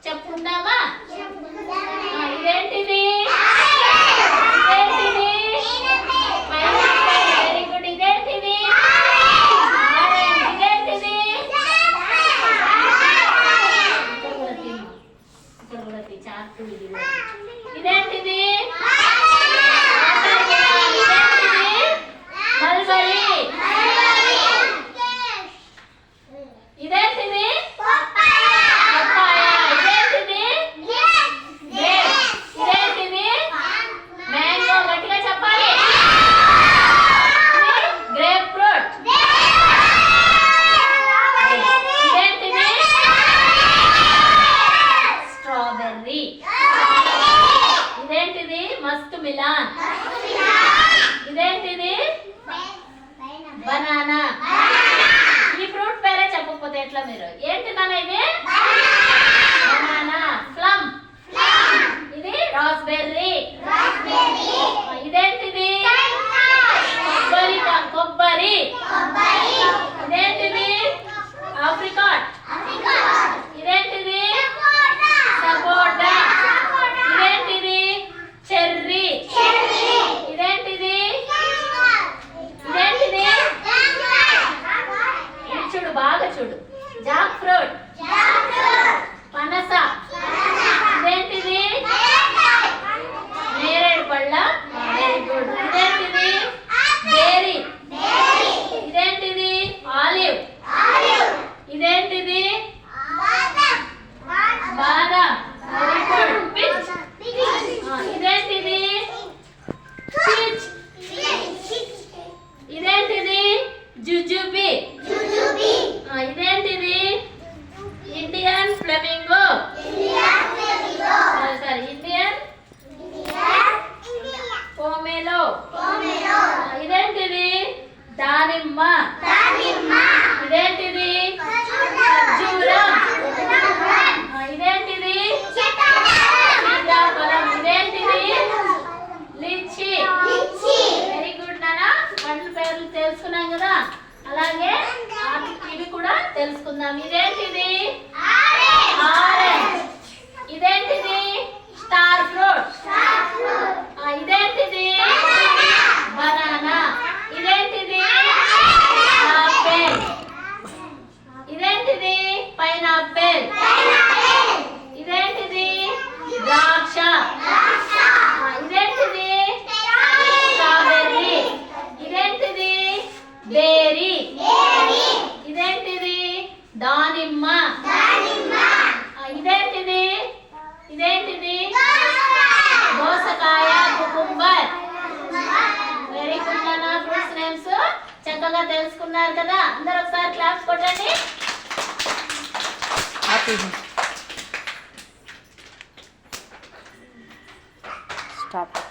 చెప్పుకుందామా? ఇదేంటిది? Very good. ఇదేంటిది? ఇదేంటిది? ఇక్కడ కూడా చార్టు. ఇదేంటిది? మల్బరీ. ఇదేంటిది? ఇదేంటిది? మస్తు మిలాన్. ఇదేంటిది? బనానా. ఈ ఫ్రూట్ పేరే చెప్పకపోతే ఎట్లా మీరు? ఏంటి నాన్న ఇది? బనానా. ప్లమ్. ఇది రాస్బెర్రీ. ఇదేంటిది? కొబ్బరి. ఇదేంటిది? ఆప్రికాట్. ఇదేంటిది? సపోటా. ఇదేంటిది? చెర్రీ. ఇదేంటిది? ఇదేంటిది? చూడు, బాగా చూడు. Jack fruit. పనస. ఇదేంటిది? నేరేడు పళ్ళ. Very good. ఇదేంటిది? బేరీ. ఇదేంటిది? ఆలివ్. ఇదేంటిది? బాదం. Very good. పీచ్. ఇదేంటిది? పీచ్. ఇదేంటిది? జుజుబీ. ఇదేంటిది? Indian flamingo. Sorry, Indian pomelo. ఇదేంటిది? దానిమ్మ. ఇదేంటిది? ఖర్జూరం. ఇదేంటిది? సీతాఫలం. ఇదేంటిది? లిచ్చి. వెరీ గుడ్ నాన్న. పండ్ల పేర్లు తెలుసుకున్నాం కదా, అలాగే ఇవి కూడా తెలుసుకుందాం. ఇదేంటిది? ఆరెంజ్. ఇదేంటిది? Star fruit. ఇదేంటిది? బనానా. ఇదేంటిది? ఆపిల్. ఇదేంటిది? పైనాపిల్. ఇదేంటిది? ద్రాక్ష. ఇదేంటిది? స్ట్రాబెర్రీ. ఇదేంటిది? బేరీ. ఇదేంటిది? దానిమ్మ. ఇదేంటిది? ఇదేంటిది? దోసకాయ. కుకుంబర్. వెరీ గుడ్ నాన్న. ఫ్రూట్స్ నేమ్స్ చక్కగా తెలుసుకున్నారు కదా. అందరూ ఒకసారి క్లాప్స్ కొట్టండి. Stop.